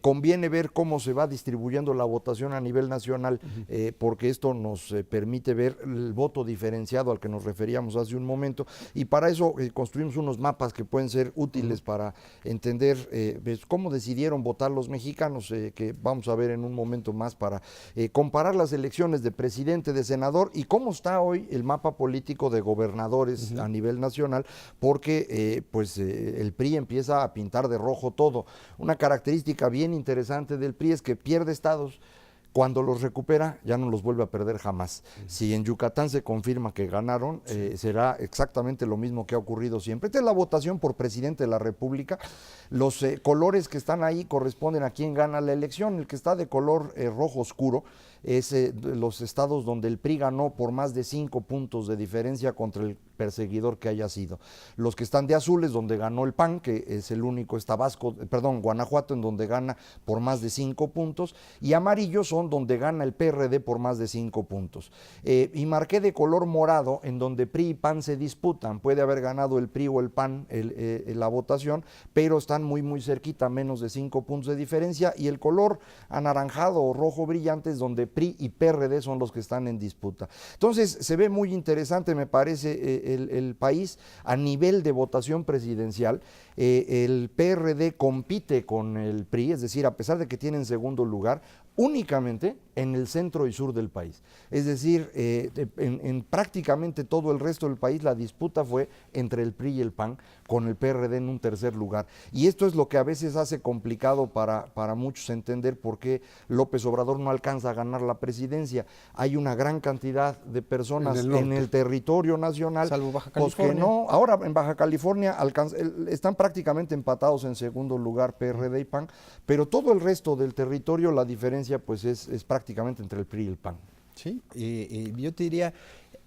conviene ver cómo se va distribuyendo la votación a nivel nacional, porque esto nos permite ver el voto diferenciado al que nos referíamos hace un momento, y para eso construimos unos mapas que pueden ser útiles para entender cómo decidieron votar los mexicanos, que vamos a ver en un momento más, para comparar las elecciones de presidente, de senador, y cómo está hoy el mapa político de gobernadores a nivel nacional, porque el PRI empieza a pintar de rojo todo. Una característica bien interesante del PRI es que pierde estados. Cuando los recupera, ya no los vuelve a perder jamás. Si en Yucatán se confirma que ganaron, será exactamente lo mismo que ha ocurrido siempre. Esta es la votación por presidente de la República. Los colores que están ahí corresponden a quién gana la elección. El que está de color rojo oscuro es los estados donde el PRI ganó por más de 5 puntos de diferencia contra el perseguidor que haya sido. Los que están de azul es donde ganó el PAN, que es el único, es Guanajuato, en donde gana por más de 5 puntos, y amarillos son donde gana el PRD por más de 5 puntos. Y marqué de color morado en donde PRI y PAN se disputan. Puede haber ganado el PRI o el PAN la votación, pero están muy muy cerquita, menos de 5 puntos de diferencia, y el color anaranjado o rojo brillante es donde PRI y PRD son los que están en disputa. Entonces se ve muy interesante, me parece, el país a nivel de votación presidencial. El PRD compite con el PRI, es decir, a pesar de que tiene en segundo lugar, únicamente en el centro y sur del país. Es decir, en prácticamente todo el resto del país la disputa fue entre el PRI y el PAN, con el PRD en un tercer lugar. Y esto es lo que a veces hace complicado para muchos entender por qué López Obrador no alcanza a ganar la presidencia. Hay una gran cantidad de personas en el territorio nacional, salvo Baja California. Que no, ahora en Baja California están prácticamente empatados en segundo lugar PRD y PAN, pero todo el resto del territorio la diferencia pues es prácticamente entre el PRI y el PAN. Sí, yo te diría,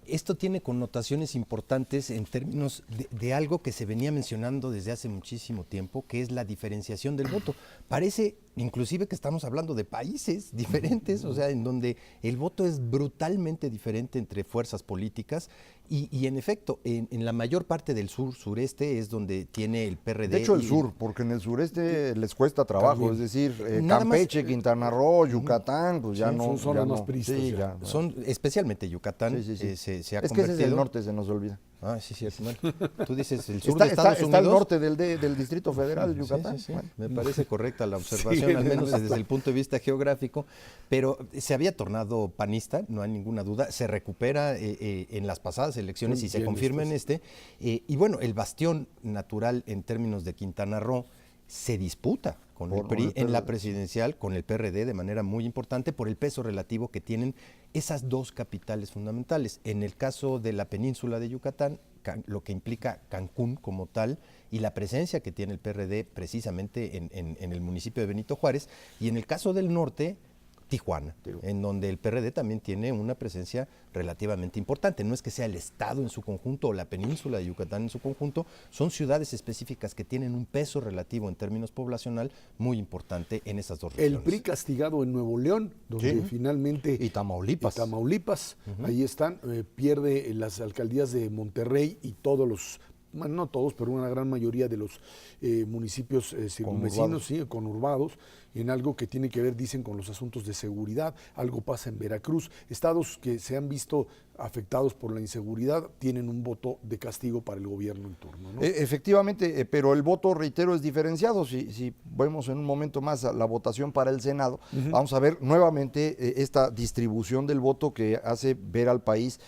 esto tiene connotaciones importantes en términos de algo que se venía mencionando desde hace muchísimo tiempo, que es la diferenciación del voto. Parece inclusive que estamos hablando de países diferentes, o sea, en donde el voto es brutalmente diferente entre fuerzas políticas y en efecto, en la mayor parte del sureste es donde tiene el PRD. De hecho, el sur, porque en el sureste les cuesta trabajo, también. Es decir, Campeche, Quintana Roo, Yucatán, pues ya no. Son los pristas. Sí, son especialmente Yucatán, se ha convertido. Es que ese es el norte, se nos olvida. Ah, sí, cierto. Bueno, tú dices el sur de Estados Unidos. Está al norte del Distrito Federal, Yucatán. Sí. Bueno. Me parece correcta la observación, al menos desde el punto de vista geográfico, pero se había tornado panista, no hay ninguna duda, se recupera en las pasadas elecciones y se confirma en y bueno, el bastión natural en términos de Quintana Roo se disputa con el PRI en la presidencial, con el PRD de manera muy importante por el peso relativo que tienen esas dos capitales fundamentales. En el caso de la península de Yucatán, lo que implica Cancún como tal y la presencia que tiene el PRD precisamente en el municipio de Benito Juárez, y en el caso del norte, Tijuana, en donde el PRD también tiene una presencia relativamente importante. No es que sea el estado en su conjunto o la península de Yucatán en su conjunto, son ciudades específicas que tienen un peso relativo en términos poblacional muy importante en esas dos regiones. El PRI castigado en Nuevo León, donde finalmente... Y Tamaulipas. Ahí están, pierde las alcaldías de Monterrey y todos los... Bueno, no todos, pero una gran mayoría de los municipios circunvecinos, conurbados, en algo que tiene que ver, dicen, con los asuntos de seguridad. Algo pasa en Veracruz. Estados que se han visto afectados por la inseguridad tienen un voto de castigo para el gobierno en turno, ¿no? Efectivamente, pero el voto, reitero, es diferenciado. Si vemos en un momento más la votación para el Senado, vamos a ver nuevamente esta distribución del voto que hace ver al país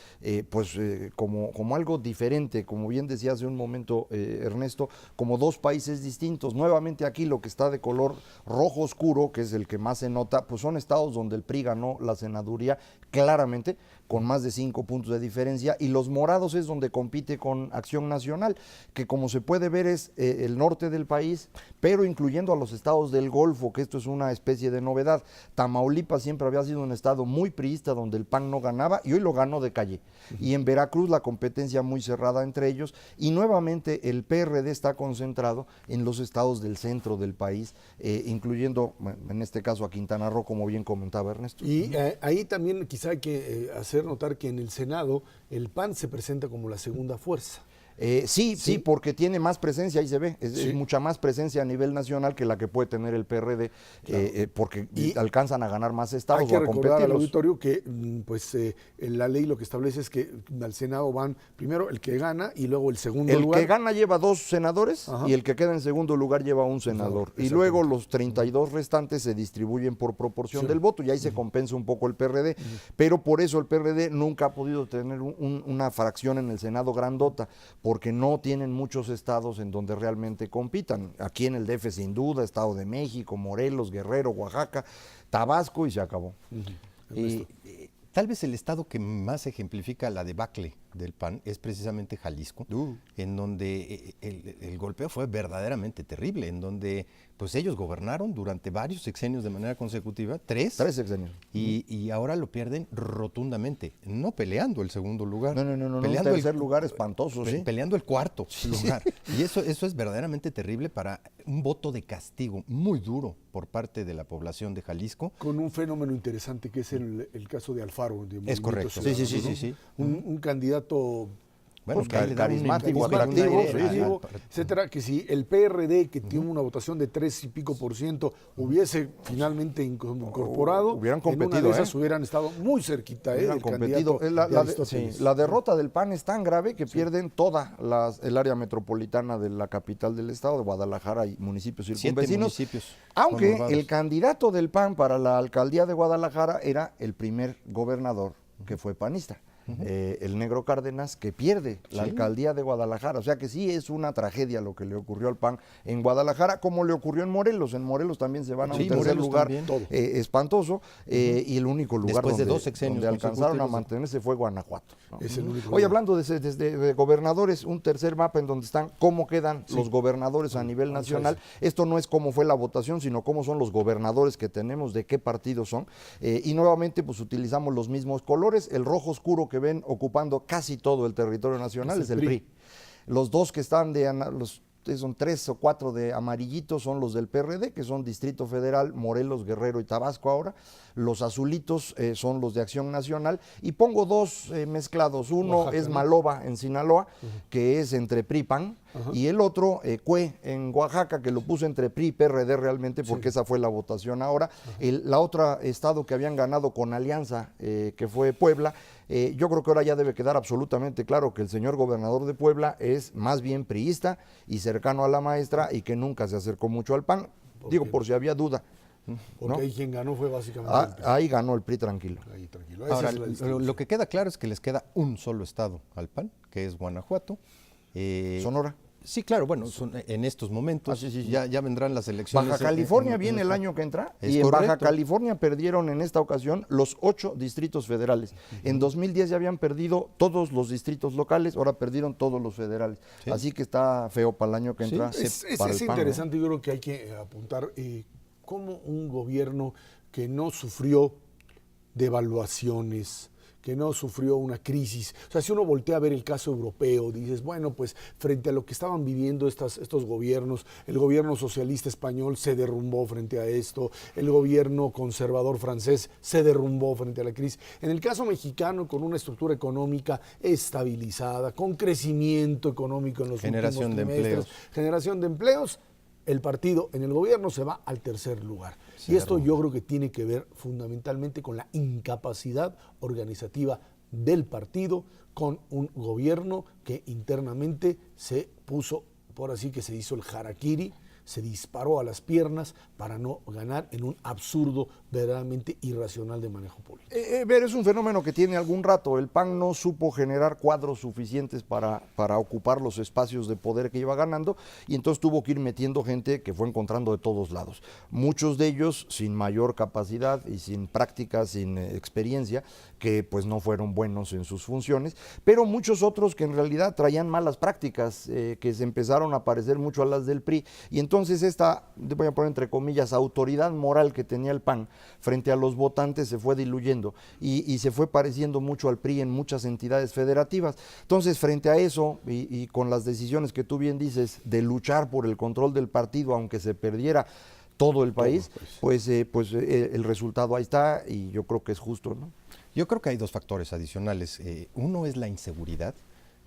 como algo diferente, como bien decía hace un momento Ernesto, como dos países distintos. Nuevamente aquí lo que está de color rojo oscuro, que es el que más se nota, pues son estados donde el PRI ganó la senaduría claramente, con más de 5 puntos de diferencia, y los morados es donde compite con Acción Nacional, que como se puede ver es el norte del país, pero incluyendo a los estados del Golfo, que esto es una especie de novedad. Tamaulipas siempre había sido un estado muy priista, donde el PAN no ganaba, y hoy lo ganó de calle. Y en Veracruz la competencia muy cerrada entre ellos, y nuevamente el PRD está concentrado en los estados del centro del país, incluyendo en este caso a Quintana Roo, como bien comentaba Ernesto. Y ahí también quizá hay que hacer notar que en el Senado el PAN se presenta como la segunda fuerza. Sí, porque tiene más presencia, ahí se ve, es mucha más presencia a nivel nacional que la que puede tener el PRD, porque alcanzan a ganar más estados hay que o a recordar al competirlos. auditorio que en la ley lo que establece es que al Senado van primero el que gana y luego el segundo lugar. El que gana lleva 2 senadores. Ajá. Y el que queda en segundo lugar lleva un senador. Y luego los 32 restantes se distribuyen por proporción del voto y ahí se compensa un poco el PRD. Pero por eso el PRD nunca ha podido tener una fracción en el Senado grandota, porque no tienen muchos estados en donde realmente compitan. Aquí en el DF sin duda, Estado de México, Morelos, Guerrero, Oaxaca, Tabasco y se acabó. Tal vez el estado que más ejemplifica la debacle del PAN es precisamente Jalisco, en donde el golpeo fue verdaderamente terrible, en donde pues ellos gobernaron durante varios sexenios de manera consecutiva, 3 sexenios. Y ahora lo pierden rotundamente, no peleando el segundo lugar. No, peleando un tercer lugar espantoso, sí. Peleando el cuarto lugar. Y eso es verdaderamente terrible para un voto de castigo muy duro por parte de la población de Jalisco. Con un fenómeno interesante que es el caso de Alfaro. De Es correcto. Sí. Un candidato Bueno, pues, carismático, atractivo, etcétera, que si el PRD, que tiene una votación de 3 y pico % hubiese finalmente incorporado, hubieran en una competido, de esas hubieran estado muy cerquita del competido. candidato La derrota del PAN es tan grave que pierden toda el área metropolitana de la capital del estado, de Guadalajara y municipios 7 circunvecinos. municipios Aunque conurbados. el candidato del PAN para la alcaldía de Guadalajara era el primer gobernador que fue panista. El Negro Cárdenas, que pierde la alcaldía de Guadalajara. O sea que sí es una tragedia lo que le ocurrió al PAN en Guadalajara, como le ocurrió en Morelos. En Morelos también se van a un tercer Morelos lugar espantoso. y el único lugar Después de donde, 2 sexenios donde alcanzaron a consecutivos. mantenerse fue Guanajuato, ¿no? Es el único Oye, lugar. hablando de gobernadores, un tercer mapa en donde están cómo quedan los gobernadores a nivel nacional. Esto no es cómo fue la votación, sino cómo son los gobernadores que tenemos, de qué partidos son. Y nuevamente pues utilizamos los mismos colores. El rojo oscuro que ven ocupando casi todo el territorio nacional es el PRI. Los dos que están son 3 o 4 de amarillitos, son los del PRD, que son Distrito Federal, Morelos, Guerrero y Tabasco ahora. Los azulitos son los de Acción Nacional. Y pongo 2 mezclados. Uno Oaxaca, es ¿no? Maloba en Sinaloa, que es entre PRI y PAN. Y el otro, Cue en Oaxaca, que lo puse entre PRI y PRD realmente, porque esa fue la votación ahora. La otra estado que habían ganado con alianza, que fue Puebla, yo creo que ahora ya debe quedar absolutamente claro que el señor gobernador de Puebla es más bien priista y cercano a la maestra y que nunca se acercó mucho al PAN. Digo, por si había duda. Porque ¿no? ahí quien ganó fue básicamente el PRI. Ahí ganó el PRI tranquilo. Ahí, tranquilo. Esa Ahora, es la distribución. lo que queda claro es que les queda un solo estado al PAN, que es Guanajuato. Sonora. Sí, claro, bueno, en estos momentos sí. ya vendrán las elecciones. Baja California viene el año que entra y en Baja California perdieron en esta ocasión los 8 distritos federales. En 2010 ya habían perdido todos los distritos locales, ahora perdieron todos los federales. Así que está feo para el año que entra. Es para el PAN, interesante, yo creo que hay que apuntar cómo un gobierno que no sufrió devaluaciones, que no sufrió una crisis. O sea, si uno voltea a ver el caso europeo, dices, bueno, pues frente a lo que estaban viviendo estos gobiernos, el gobierno socialista español se derrumbó frente a esto, el gobierno conservador francés se derrumbó frente a la crisis. En el caso mexicano, con una estructura económica estabilizada, con crecimiento económico en los Generación últimos de trimestres, empleos. generación de empleos, el partido en el gobierno se va al tercer lugar. Y esto yo creo que tiene que ver fundamentalmente con la incapacidad organizativa del partido, con un gobierno que internamente se puso, por así que se hizo el harakiri, se disparó a las piernas para no ganar en un absurdo verdaderamente irracional de manejo político. Es un fenómeno que tiene algún rato. El PAN no supo generar cuadros suficientes para ocupar los espacios de poder que iba ganando y entonces tuvo que ir metiendo gente que fue encontrando de todos lados. Muchos de ellos sin mayor capacidad y sin práctica, sin experiencia, que pues no fueron buenos en sus funciones, pero muchos otros que en realidad traían malas prácticas, que se empezaron a parecer mucho a las del PRI. Y entonces esta, voy a poner entre comillas, autoridad moral que tenía el PAN frente a los votantes se fue diluyendo y se fue pareciendo mucho al PRI en muchas entidades federativas. Entonces, frente a eso y con las decisiones que tú bien dices de luchar por el control del partido, aunque se perdiera todo el país, pues el resultado ahí está y yo creo que es justo, ¿no? Yo creo que hay 2 factores adicionales. Uno es la inseguridad,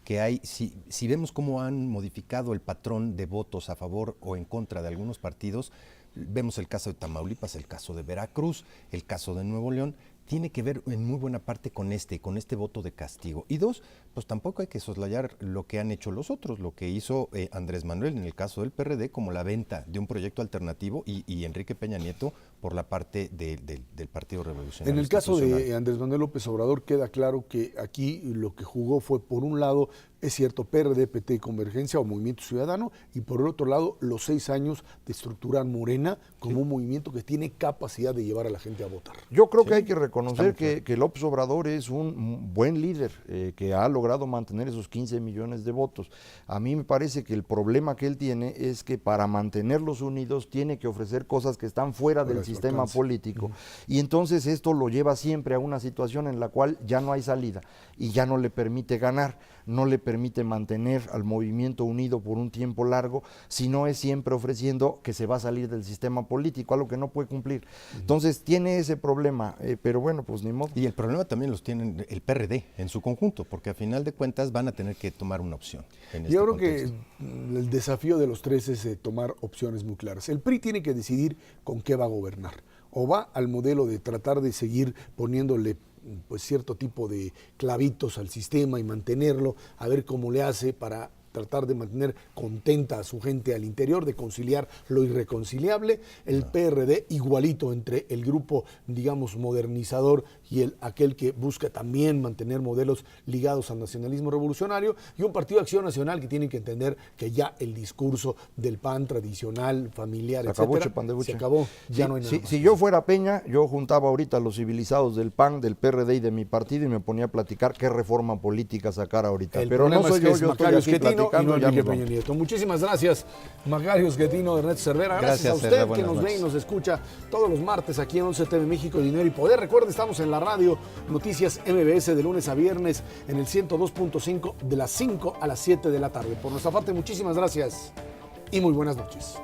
que hay, si vemos cómo han modificado el patrón de votos a favor o en contra de algunos partidos, vemos el caso de Tamaulipas, el caso de Veracruz, el caso de Nuevo León, tiene que ver en muy buena parte con este voto de castigo. Y dos, pues tampoco hay que soslayar lo que han hecho los otros, lo que hizo Andrés Manuel en el caso del PRD, como la venta de un proyecto alternativo y Enrique Peña Nieto por la parte del Partido Revolucionario En el caso Institucional. de Andrés Manuel López Obrador queda claro que aquí lo que jugó fue, por un lado, es cierto, PRD, PT y Convergencia o Movimiento Ciudadano, y por el otro lado, los 6 años de estructurar Morena como un movimiento que tiene capacidad de llevar a la gente a votar. Yo creo que hay que reconocer que López Obrador es un buen líder que ha logrado mantener esos 15 millones de votos. A mí me parece que el problema que él tiene es que para mantenerlos unidos tiene que ofrecer cosas que están fuera del sistema político. Y entonces esto lo lleva siempre a una situación en la cual ya no hay salida y ya no le permite ganar, no le permite mantener al movimiento unido por un tiempo largo, sino es siempre ofreciendo que se va a salir del sistema político, algo que no puede cumplir. Entonces tiene ese problema, pero bueno, pues ni modo. Y el problema también los tiene el PRD en su conjunto, porque a final de cuentas van a tener que tomar una opción. Yo creo que el desafío de los tres es tomar opciones muy claras. El PRI tiene que decidir con qué va a gobernar. O va al modelo de tratar de seguir poniéndole pues cierto tipo de clavitos al sistema y mantenerlo, a ver cómo le hace para tratar de mantener contenta a su gente al interior, de conciliar lo irreconciliable. El PRD igualito entre el grupo, digamos, modernizador y aquel que busca también mantener modelos ligados al nacionalismo revolucionario, y un Partido de Acción Nacional que tiene que entender que ya el discurso del PAN tradicional, familiar, etcétera, se acabó, ya no hay nada más. Si yo fuera Peña, yo juntaba ahorita a los civilizados del PAN, del PRD y de mi partido y me ponía a platicar qué reforma política sacar ahorita. Pero no soy yo estoy aquí platicando y no Enrique Peña Nieto. Muchísimas gracias, Macario Schettino, Ernesto Cervera. Gracias a usted que nos ve y nos escucha todos los martes aquí en 11 TV México, Dinero y Poder. Recuerde, estamos en la radio Noticias MBS de lunes a viernes en el 102.5 de las 5 a las 7 de la tarde. Por nuestra parte, muchísimas gracias y muy buenas noches.